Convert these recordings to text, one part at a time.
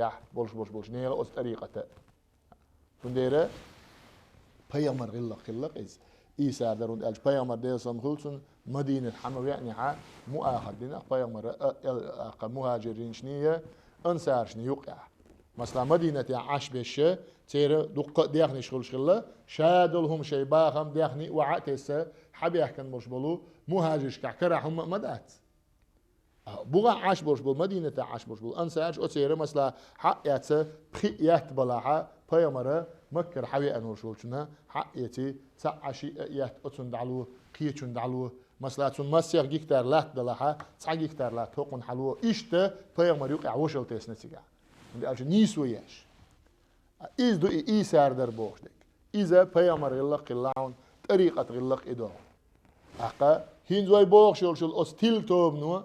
يا بولش نيغا أس طريقة فنديرة بيامر غلق إز إيسا درون ألج بيامر ديسم خلصن مدينة حمو يعني ها مؤاخذ دينا بيامر مهاجرين شنية أنسار شني يقع مثلا مدينة عاش بشه تير دق ديخني شغلة شادلهم شي باخم ديخني وعتسه حبي يحكن مرشبلو مهاجرش كعكرهم مدات بوغا عاش بول مدينة عاش بول أنسارش أتيرة مثلا حق ياتسه بخي بلاها بيامره مكر حوي أنور شولشنا حق يتي تعشي يات أتون دعلو قيتون دعلو مثلا تون مسيح جيكتر لات دلها تعجيكتر لات توقن حلو إشته بيامر يوقع وشل تسنتيجا عندي ألش نيسويش إز دو إيسار در بوخدك إذا بيامر غلق اللعون طريقة غلق إدو أقا هين زوي بوخ شل أستيل توب نو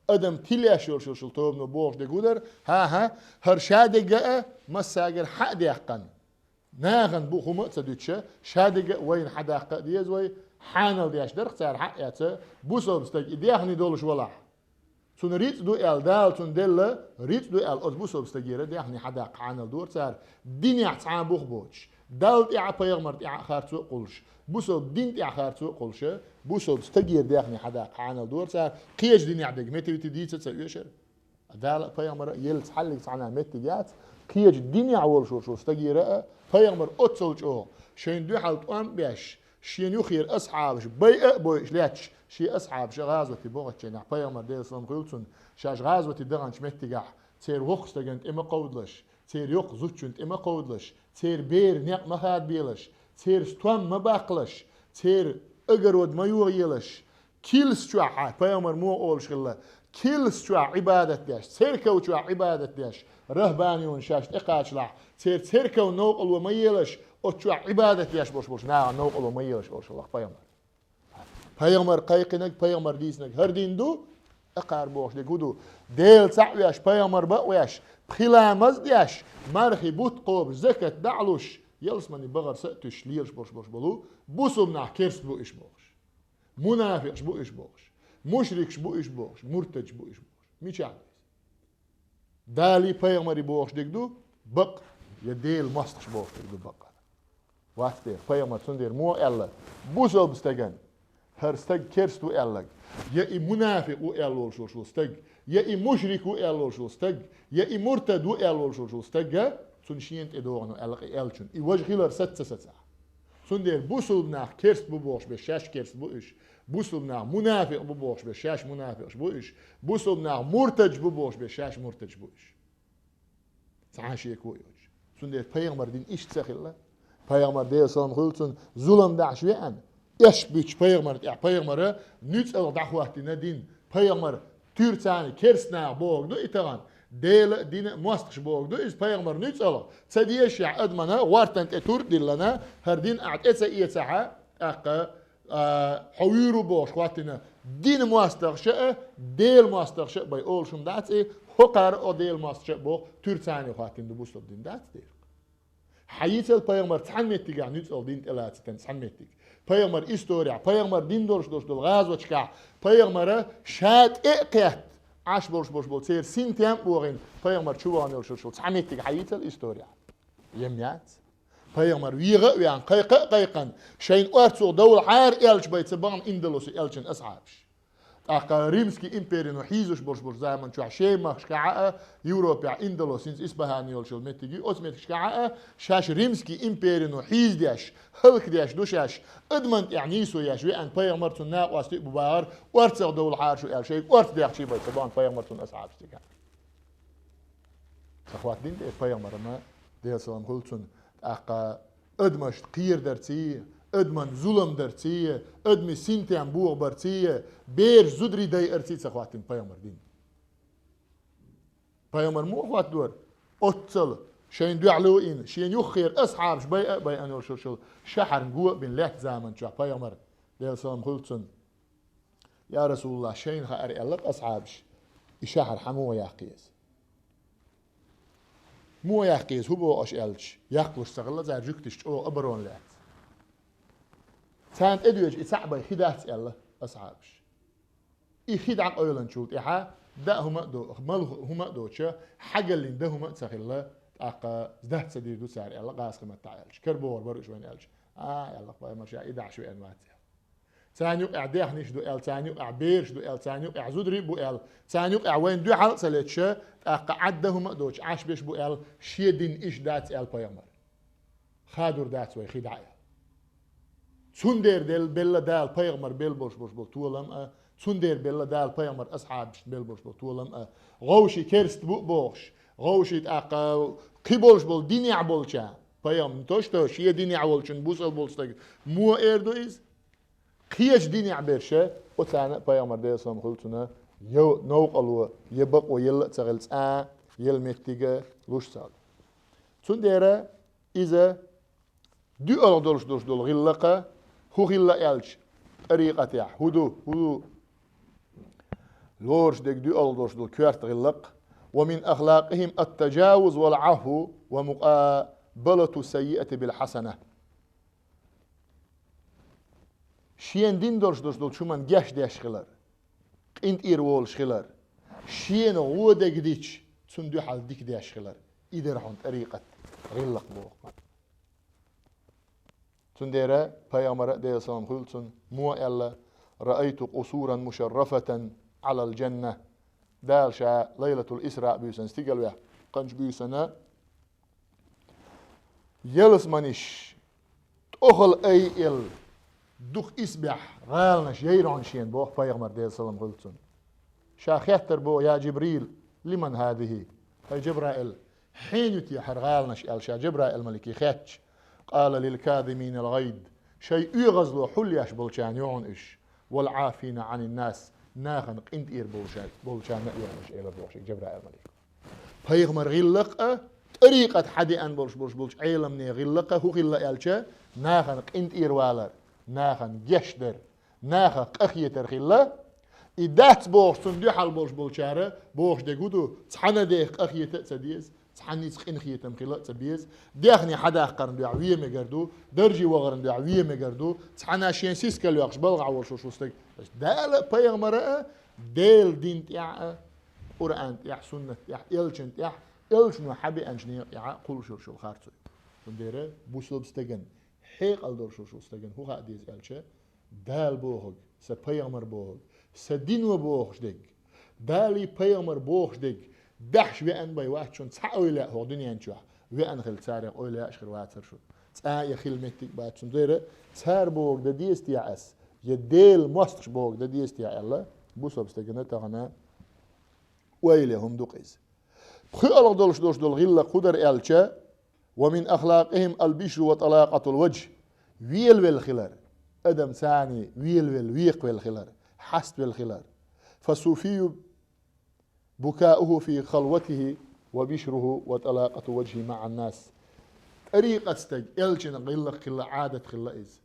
أدم تليا شل توب نو بوخ دقودر ها هرشادق مساجر حق ديقن ناغن بوخو مقصدوتشه شادق وين حداق ديز وي حانل دياش در اختار حق ياته بوسو بستك ديخني دولش ولا تون ريت دو ال دال تون دل ريت دو ال بوسو بستجيره ديخني حداق حانل دور صار دنيا تعان بوخ بوش دال يا بيغمر يا خارتو قولش بوسو دين يا خارتو قولش بوسو بستجير ديخني حداق حانل دور صار قيش دنيا عدق متى تديت تسويشر دال بيغمر يلت حلق تعنا متى جات قيش دنيا اول شو استجيره بيغمر أتصلش شين دو حالت أم بيش شين يخير أصحابش بيئة بويش لاتش شي أصحاب شي غازوة بوغة شين بيغمر ديل سلام قلتون شاش غازوة دغنش متقح تير وخش تجنت إما قودلش تير يق زوتشنت إما قودلش تير بير نيق مخاد بيلش تير ستوام ما باقلش تير أجرود ما يوغيلش كيلس شوع بيغمر مو أولش غلا كيلس شوع عبادة ديش تيركو شوع عبادة ديش رهبانيون شاش إقاش لح تيركو نوقل وميلش أتشوع عبادة ديش بوش نوقل وميلش أوش الله بيغمر قيقنك بيغمر ديسنك هردين دو اقار بوش ديكودو ديل سعوياش بيغمر بقوياش بخلامز دياش مارخي بوت قوب زكت دعلوش يلس مني بغر سأتش ليلش بوش بلو بوسو منع كيرس بو إش بوش منافقش بو إش بوش مشركش بو إش بوش مرتج بو إش بوش ميش عديس دالي بيغمري بوش ديكدو بق يديل مستش بوش ديكدو بقر واتدير بيغمر سندير مو ألا بوسو بستغن هرستج كيرستو ألق يا منافق وألول شو استج يا مشرك وألول شو استج يا مرتد وألول شو استج سنشينت إدوغنو ألق ألشن يوجه خلر ستة سندير بوسلنا كيرست ببوش بشاش كيرست بوش بوسلنا منافق ببوش بشاش منافق بوش بوسلنا مرتج ببوش بشاش مرتج بوش تعاشي كويش سندير بيغمر دين إيش تسخيله بيغمر دي سلام خلصن ظلم دعشوان إيش بيش بيغمر نيت ال دعواتنا دين بيغمر تيرتاني كيرسنا بوغ دو إتغان ديل دين مواستخش بوغ دو إز بيغمر نيت ال تديش يع أدمنا وارتنت إتور دلنا هردين أعد إتسا إيتساها أقا حويرو بوغ خواتنا دين مواستخش ديل مواستخش باي أول شم دات إيه هقار أو ديل مواستخش بوغ تيرتاني خواتين دو بوستو دين دات دير حيث البيغمر تحميتك عن نيت ال دين إلاتي تحميتك بيغمر إستوريا بيغمر دين دول غاز وشكا بيغمر شات إقيات عاش بول تير سنتيام بوغين بيغمر شوان يلشل تعميتك حيث الإستوريا يميات بيغمر ويان قيقا شين أرتو دول عار إلش بيتبان إندلوس إلشن أصحابش أقا ريمسكي إمبيرينو حيزوش بول زمان شو عشيمة شكاعة يوروبيا إندلوسينز إسبهاني يلشل متجي أسمت شكاعة شاش ريمسكي إمبيرينو حيز دياش هلك دياش دوشاش ادمنت يعني سو ياش وان بيغمرتون نا واستي ببار ورتو دول عار شو الشيء ورت دياش شي بيتبان بيغمرتون أصحاب شتكا أخوات دين دي بيغمرنا دي سلام قلتون أقا ادمشت قير درتي ادمن ظلم درتي ادمي سنتيان بوغ برتي بير زدري داي ارتي سخواتين بيغمر دين بيغمر مو اخوات دور اتل شين دعلو إن شين يخير أصحابش بي أنو شو شحر نقوة بين لات زمن شو بيغمر دي سلام قلتون يا رسول الله شين خاري ألق أصحابش يشحر حمو ياقيس مو ياقيس هو بو أش ألش ياقلش سغلا زي رجكتش أو أبرون لات سانت ادويج يصعب خدات الله اصحابش يخدع قولن شوت احا ده هما دو مال هما دوتشا حاجة اللي ده هما تسخيلا أقا زده سديدو سعر يلا قاس قيمة تعالش كربور برش وين يلش يلا بقى مرشا إذا شو أنوات ثانيو أعديه نيش دو إل ثانيو أعبيرش دو إل ثانيو أعزود ريب بو إل ثانيو أعوين دو حال سلتشا أقا عده هما دوتش عاش بيش بو إل شيدين إيش دات إل بيامر خادور دات وي خدعي سندر دل بلا دال بيامر بيل بوش طولم سندر بلا دال بيامر أصحاب بيل بوش طولم غوشي كرست بو بوش غوشي أقا قبولش بول ديني عبولشا بيام توش يديني عبولشن بوسل بولستك مو إردو إز خيش ديني عبيرشة وتانا بيامر دي سلام خلطنا يو نوق الو يبق ويل تغلس يل متيجة لوش سال سندرة إذا دو ألو دولش دول غلقة هو غلا إلش طريقة يا هدو لورش ديك دو ألو دولش دول كوارت غلق ومن أخلاقهم التجاوز والعفو ومقابلة السيئة بالحسنة شين دين دول شو من جاش داش خلر انت إيرول خلر شين غودة جديش تندو حال ديك داش خلر إذا راحون طريقة غلق بوق تنديرة بيامر دي سلام خلصن مو إلا رأيت قصورا مشرفة على الجنة دال شا ليلة الإسراء بيسن استيقل ويا قنج بيسنا يلس منش تأخل أي إل دوخ إسبح غالنش ييرون شين بوخ بيغمر دي سلام غلطن شا خيتر بو يا جبريل لمن هذه هاي جبرائيل حين يتيحر غالنش إل شا جبرائيل ملكي خيتش قال للكاذمين الغيظ شيء يغزلو حل يشبل شان يعون إش والعافين عن الناس ناخن قنت إير بولشان يعونش إيلا بوخشك جبرائيل ملك بيغمر غلق طريقة حدي أن بولش عيلم ني غلق هو غلق إلشا ناخن قنت إير والر ناخن جشدر ناخن قخيتر خلا إدات بوش صندوق حال بولشارة بوش دقودو تحنا ديخ قخيتر تديز تحني تخين خيتم خلا تبيز داخني حدا قرن دعوية مقردو درجي وغرن دعوية مقردو تحنا شين سيسكال يقش بلغ وشو شوستك دال بيغمرة ديل دين تيع قرآن تيع سنة تيع إلشن تيع إلشن وحبي أنجني تيع قول شو الخارج ونديره بوسلب استجن حيق الدور شو استجن هو قاديز إلشة دال بوهج سبيغمر بوهج سدين وبوهج دق دالي بيغمر بوهج دق دحش وين باي واحد شون تسعوي لا هو دنيا نشوح وين خل تسارق أو لا أشخر واتر شو تسعي خل متك بعد شون ديره تسار بوهج ده دي استيعاس يديل مستش بوهج ده دي استيع الله بوسلب استجن تغنى ويلهم دقيز بخي الله دولش دول غلا قدر إلشة ومن أخلاقهم البشر وطلاقة الوجه ويل والخلر أدم ثاني ويل ويق والخلر حسب والخلر فالصوفي بكاؤه في خلوته وبشره وطلاقة وجهه مع الناس طريقة استج إلشن غلا خلا عادة خلا إز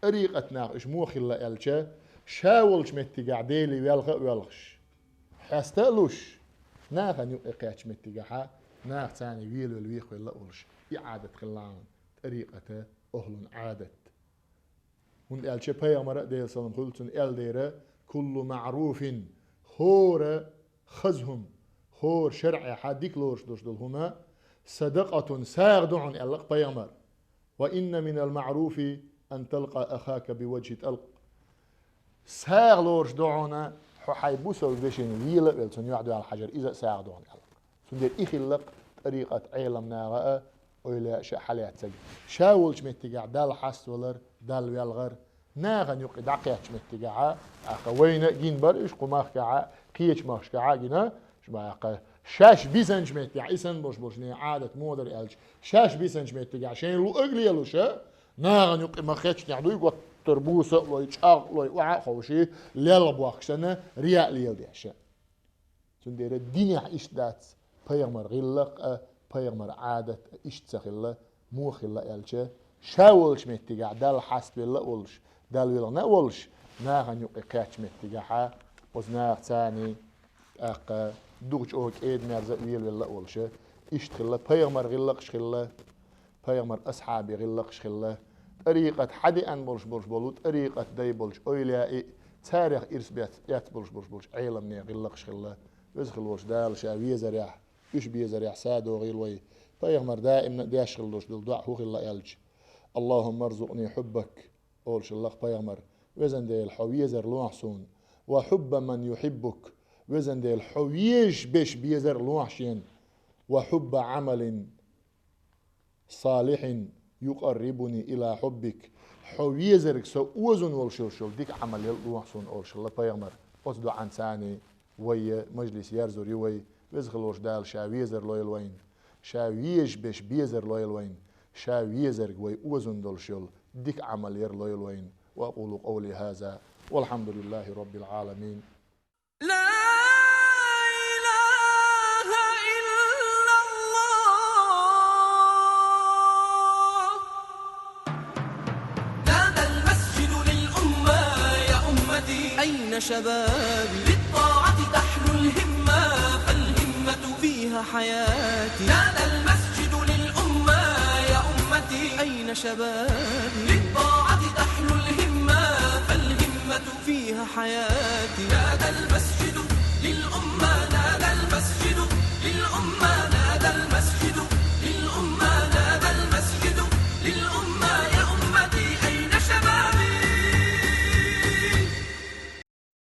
طريقة ناقش مو خلا إلشة شاولش متقع ديلي والغش حستلوش ناخن يقعش متقعها ناخ ثاني ويل والويق ولا أولش إعادة خلان طريقة أهل عادة هون قال شبه أمر ديل سلام خلصن قال ديره كل معروف هور خزهم هور شرع حديك لورش دول هما صدقة ساغدعن ألق بيامر وإن من المعروف أن تلقى أخاك بوجه تلق ساغ لورش دعونا حيبوسوا بيشين ويلا بيلتون يعدوا على الحجر إذا ساغدعن ألق سندير إخلق طريقة علمنا رأى ولا شيء حالات سجل شاولش متجع دال حس ولر دال ويلغر ناغن يقي دقيقش متجع أخوين جين برش قماخ كع قيش ماخش كع جنا شبه شاش بيسنج متجع إسن بوش ني عادة مودر إلش شاش بيسنج متجع شين لو أغلي لوشة ناغن يقي ماخش يعدو يقط تربوسة لو يشاق لو يوعى خوشي ليل بوخشنا رياء ليل ديشة سندير الدنيا إيش دات بيغمر غلق بيغمر عادة إيش تسخله مو خلا إلشة شاولش متجع دال حسب الله ولش دال ويلا نولش ناغن يقي كاتش متجعها وزناغ ثاني أق دوج أوك إيد مرزق ويل ولا ولش إيش تخله بيغمر غلقش خله بيغمر أصحابي غلقش خله طريقة حدي أن بولش بولو طريقة داي بولش أويلاء تاريخ إرس بيت بولش عيلم ني غلقش خله وزخلوش دال شاوية زريح إيش بيه زريح سادو غير وي بيغمر دائما داش خلوش دل دعا هو خلا يلج اللهم ارزقني حبك أول شلق بيغمر وزن ديل حوية زر لوحسون وحب من يحبك وزن ديل حويش بيش بيزر لوحشين وحب عمل صالح يقربني إلى حبك حوية زرك سو وزن والشلشل ديك عمل يلوحسون أول شلق بيغمر أصدو عن ثاني وي مجلس يرزر يوي وزخلوش دال شاويزر لويل وين شاويش بيش بيزر لويل وين شاويزر وي وزن دول شل ديك عمل ير لويل وين وأقول قولي هذا والحمد لله رب العالمين. لا إله إلا الله. نادى المسجد للأمة يا أمتي أين شبابي للطاعة تحلو الهمة فالهمة فيها حياتي. نادى المسجد للأمة يا أمتي أين شبابي للطاعة تحلو الهمة فالهمة فيها حياتي.